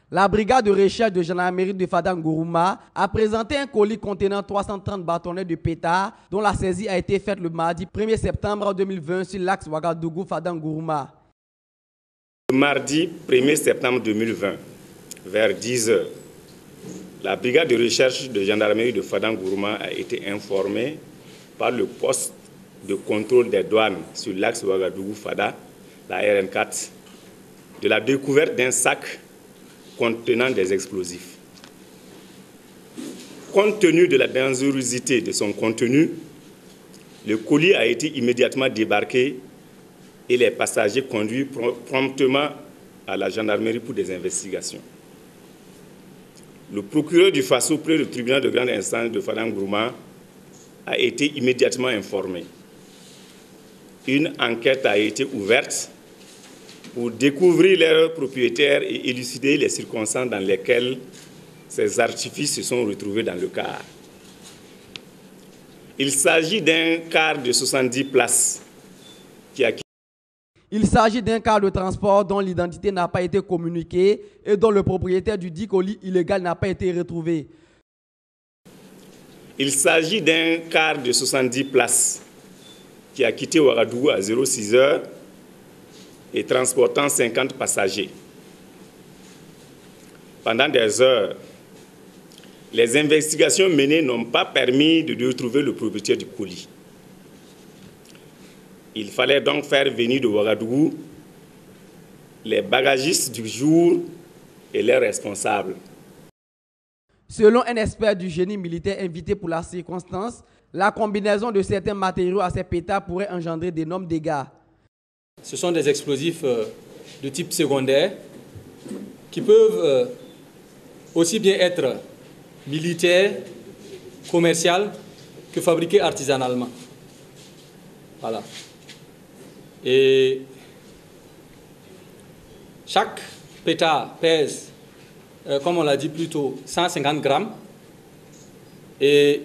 La brigade de recherche de gendarmerie de Fada-Ngourouma a présenté un colis contenant 330 bâtonnets de pétards dont la saisie a été faite le mardi 1er septembre 2020 sur l'axe Ouagadougou-Fada-Ngourouma. Le mardi 1er septembre 2020, vers 10 h, la brigade de recherche de gendarmerie de Fada-Ngourouma a été informée par le poste de contrôle des douanes sur l'axe Ouagadougou-Fada, la RN4, de la découverte d'un sac contenant des explosifs. Compte tenu de la dangerosité de son contenu, le colis a été immédiatement débarqué et les passagers conduits promptement à la gendarmerie pour des investigations. Le procureur du Faso près du tribunal de grande instance de Fada-Ngourouma a été immédiatement informé. Une enquête a été ouverte pour découvrir leurs propriétaires et élucider les circonstances dans lesquelles ces artifices se sont retrouvés dans le car. Il s'agit d'un car de 70 places qui a... Il s'agit d'un car de transport dont l'identité n'a pas été communiquée et dont le propriétaire du dit colis illégal n'a pas été retrouvé. Il s'agit d'un car de 70 places qui a quitté Ouagadougou à 06 h et transportant 50 passagers. Pendant des heures, les investigations menées n'ont pas permis de retrouver le propriétaire du colis. Il fallait donc faire venir de Ouagadougou les bagagistes du jour et les responsables. Selon un expert du génie militaire invité pour la circonstance, la combinaison de certains matériaux à ces pétards pourrait engendrer d'énormes dégâts. Ce sont des explosifs de type secondaire qui peuvent aussi bien être militaires, commerciaux que fabriqués artisanalement. Voilà. Et chaque pétard pèse, comme on l'a dit plus tôt, 150 grammes. Et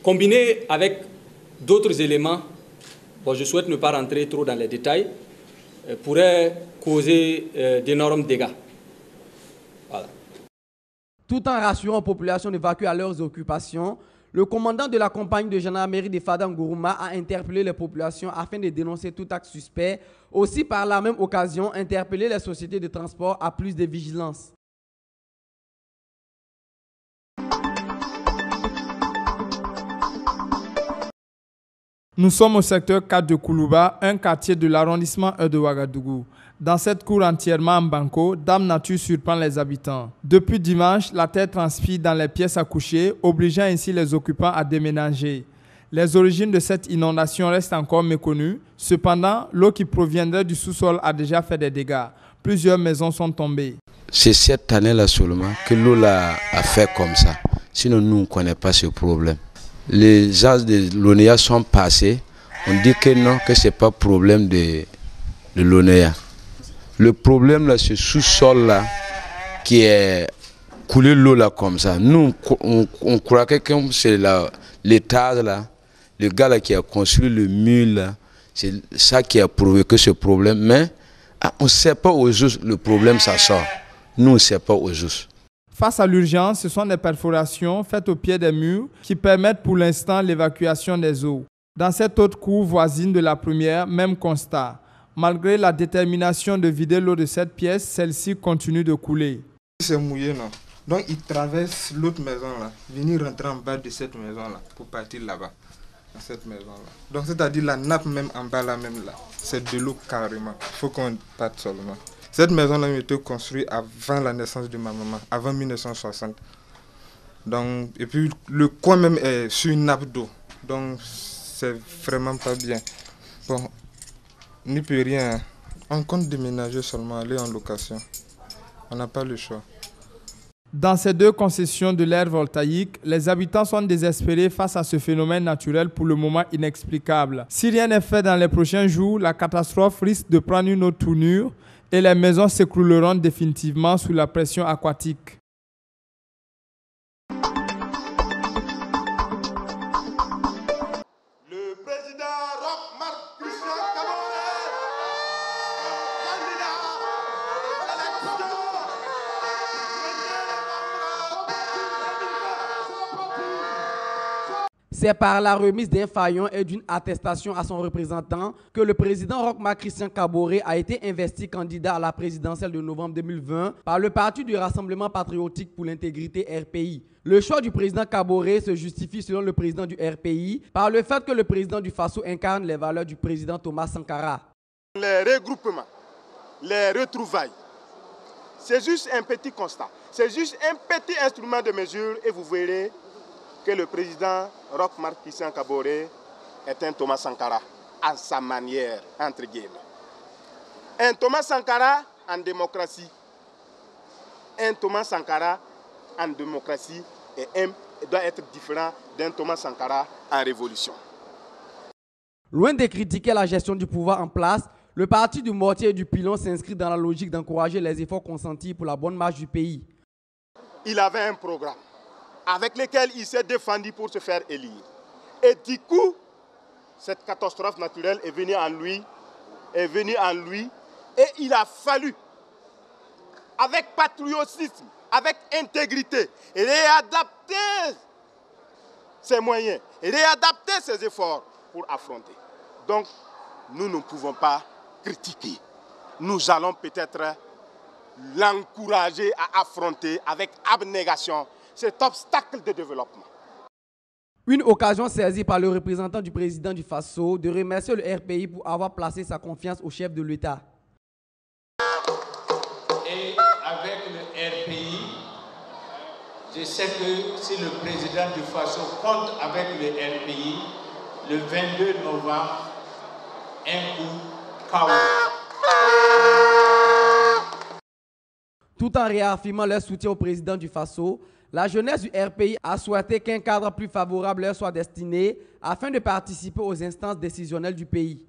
combiné avec d'autres éléments, bon, je souhaite ne pas rentrer trop dans les détails, pourrait causer d'énormes dégâts. Voilà. Tout en rassurant aux populations d'évacuer à leurs occupations, le commandant de la compagnie de gendarmerie de Fada-Ngourouma a interpellé les populations afin de dénoncer tout acte suspect. Aussi, par la même occasion, interpeller les sociétés de transport à plus de vigilance. Nous sommes au secteur 4 de Koulouba, un quartier de l'arrondissement 1 de Ouagadougou. Dans cette cour entièrement en banco, Dame Nature surprend les habitants. Depuis dimanche, la terre transpire dans les pièces à coucher, obligeant ainsi les occupants à déménager. Les origines de cette inondation restent encore méconnues. Cependant, l'eau qui proviendrait du sous-sol a déjà fait des dégâts. Plusieurs maisons sont tombées. C'est cette année-là seulement que l'eau a fait comme ça. Sinon, nous ne connaissons pas ce problème. Les âges de l'ONEA sont passés. On dit que non, que ce n'est pas problème de l'ONEA. Le problème, là, c'est ce sous-sol-là qui est coulé l'eau là comme ça. Nous, on croit que c'est l'étage là, le gars là qui a construit le mur là, c'est ça qui a provoqué ce problème. Mais on ne sait pas au juste le problème, ça sort. Nous, on ne sait pas au juste. Face à l'urgence, ce sont des perforations faites au pied des murs qui permettent pour l'instant l'évacuation des eaux. Dans cette autre cour voisine de la première, même constat. Malgré la détermination de vider l'eau de cette pièce, celle-ci continue de couler. C'est mouillé, non? Donc il traverse l'autre maison là, venir rentrer en bas de cette maison là, pour partir là-bas, dans cette maison là. Donc c'est-à-dire la nappe même en bas là même là, c'est de l'eau carrément. Il faut qu'on parte seulement. Cette maison là a été construite avant la naissance de ma maman, avant 1960. Donc, et puis le coin même est sur une nappe d'eau. Donc c'est vraiment pas bien. Bon, on n'y peut rien. On compte déménager seulement, aller en location. On n'a pas le choix. Dans ces deux concessions de l'ère voltaïque, les habitants sont désespérés face à ce phénomène naturel pour le moment inexplicable. Si rien n'est fait dans les prochains jours, la catastrophe risque de prendre une autre tournure et les maisons s'écrouleront définitivement sous la pression aquatique. Candidat à l'élection C'est par la remise d'un faillon et d'une attestation à son représentant que le président Roch Marc Christian Kaboré a été investi candidat à la présidentielle de novembre 2020 par le parti du Rassemblement patriotique pour l'intégrité RPI. Le choix du président Kaboré se justifie selon le président du RPI par le fait que le président du Faso incarne les valeurs du président Thomas Sankara. Les regroupements, les retrouvailles, c'est juste un petit constat, c'est juste un petit instrument de mesure et vous verrez que le président Roch Marc Christian Kaboré est un Thomas Sankara à sa manière, entre guillemets. Un Thomas Sankara en démocratie. Un Thomas Sankara en démocratie doit être différent d'un Thomas Sankara en révolution. Loin de critiquer la gestion du pouvoir en place, le parti du mortier et du pilon s'inscrit dans la logique d'encourager les efforts consentis pour la bonne marche du pays. Il avait un programme avec lequel il s'est défendu pour se faire élire. Et du coup, cette catastrophe naturelle est venue en lui, et il a fallu, avec patriotisme, avec intégrité, réadapter ses moyens, réadapter ses efforts pour affronter. Donc, nous ne pouvons pas critiquer. Nous allons peut-être l'encourager à affronter avec abnégation cet obstacle de développement. Une occasion saisie par le représentant du président du Faso de remercier le RPI pour avoir placé sa confiance au chef de l'État. Et avec le RPI, je sais que si le président du Faso compte avec le RPI, le 22 novembre, un coup KO. Tout en réaffirmant leur soutien au président du Faso, la jeunesse du RPI a souhaité qu'un cadre plus favorable leur soit destiné afin de participer aux instances décisionnelles du pays.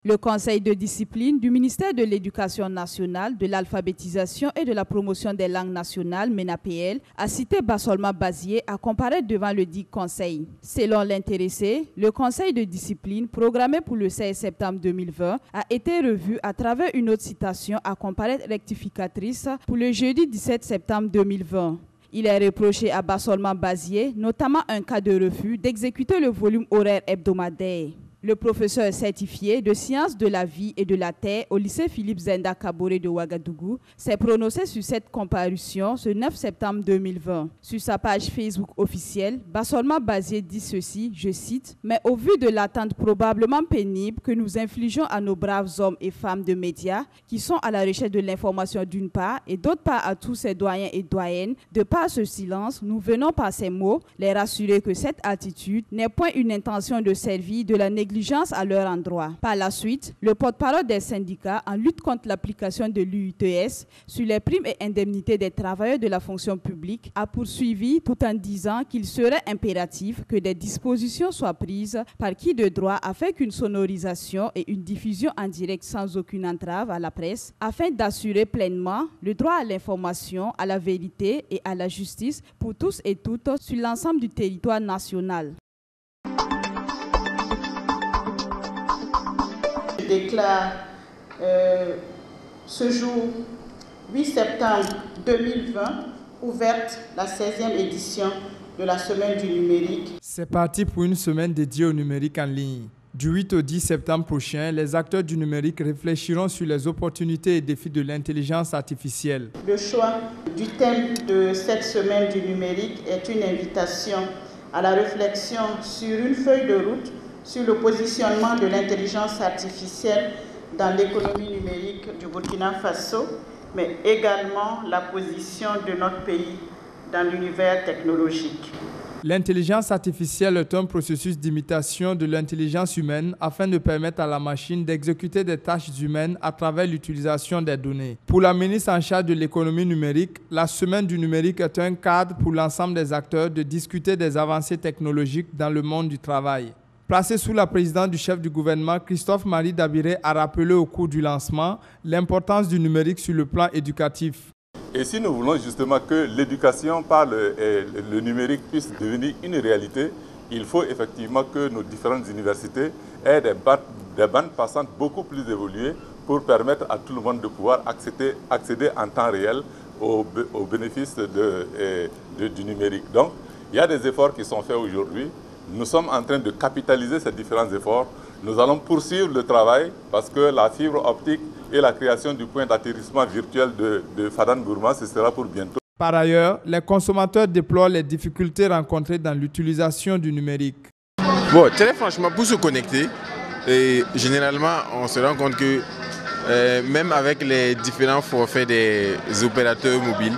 Le Conseil de discipline du ministère de l'Éducation nationale, de l'alphabétisation et de la promotion des langues nationales, MENAPL, a cité Bassolma Bazié à comparaître devant le dit Conseil. Selon l'intéressé, le Conseil de discipline, programmé pour le 16 septembre 2020, a été revu à travers une autre citation à comparaître rectificatrice pour le jeudi 17 septembre 2020. Il est reproché à Bassolma Bazié, notamment un cas de refus, d'exécuter le volume horaire hebdomadaire. Le professeur certifié de sciences de la vie et de la terre au lycée Philippe Zenda Kaboré de Ouagadougou s'est prononcé sur cette comparution ce 9 septembre 2020. Sur sa page Facebook officielle, Bassolma Bazié dit ceci, je cite, « Mais au vu de l'attente probablement pénible que nous infligeons à nos braves hommes et femmes de médias qui sont à la recherche de l'information d'une part et d'autre part à tous ces doyens et doyennes, de par ce silence, nous venons par ces mots les rassurer que cette attitude n'est point une intention de servir de la négligence à leur endroit. Par la suite, le porte-parole des syndicats en lutte contre l'application de l'UITS sur les primes et indemnités des travailleurs de la fonction publique a poursuivi tout en disant qu'il serait impératif que des dispositions soient prises par qui de droit afin qu'une sonorisation et une diffusion en direct sans aucune entrave à la presse afin d'assurer pleinement le droit à l'information, à la vérité et à la justice pour tous et toutes sur l'ensemble du territoire national. Je déclare ce jour 8 septembre 2020 ouverte la 16e édition de la Semaine du numérique. C'est parti pour une semaine dédiée au numérique en ligne. Du 8 au 10 septembre prochain, les acteurs du numérique réfléchiront sur les opportunités et défis de l'intelligence artificielle. Le choix du thème de cette Semaine du numérique est une invitation à la réflexion sur une feuille de route sur le positionnement de l'intelligence artificielle dans l'économie numérique du Burkina Faso, mais également la position de notre pays dans l'univers technologique. L'intelligence artificielle est un processus d'imitation de l'intelligence humaine afin de permettre à la machine d'exécuter des tâches humaines à travers l'utilisation des données. Pour la ministre en charge de l'économie numérique, la Semaine du numérique est un cadre pour l'ensemble des acteurs de discuter des avancées technologiques dans le monde du travail. Placé sous la présidence du chef du gouvernement, Christophe-Marie Dabiré a rappelé au cours du lancement l'importance du numérique sur le plan éducatif. Et si nous voulons justement que l'éducation par le numérique puisse devenir une réalité, il faut effectivement que nos différentes universités aient des bandes passantes beaucoup plus évoluées pour permettre à tout le monde de pouvoir accéder en temps réel au bénéfice du numérique. Donc, il y a des efforts qui sont faits aujourd'hui. Nous sommes en train de capitaliser ces différents efforts. Nous allons poursuivre le travail parce que la fibre optique et la création du point d'atterrissement virtuel de Fadane Gourma, ce sera pour bientôt. Par ailleurs, les consommateurs déplorent les difficultés rencontrées dans l'utilisation du numérique. Bon, très franchement, pour se connecter, généralement, on se rend compte que même avec les différents forfaits des opérateurs mobiles,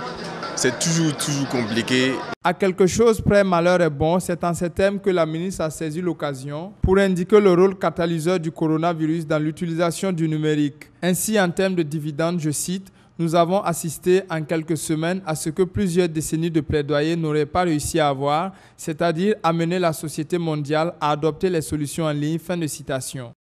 c'est toujours compliqué. À quelque chose près, malheur est bon, c'est en ces termes que la ministre a saisi l'occasion pour indiquer le rôle catalyseur du coronavirus dans l'utilisation du numérique. Ainsi, en termes de dividendes, je cite, « Nous avons assisté en quelques semaines à ce que plusieurs décennies de plaidoyer n'auraient pas réussi à avoir, c'est-à-dire amener la société mondiale à adopter les solutions en ligne. » Fin de citation.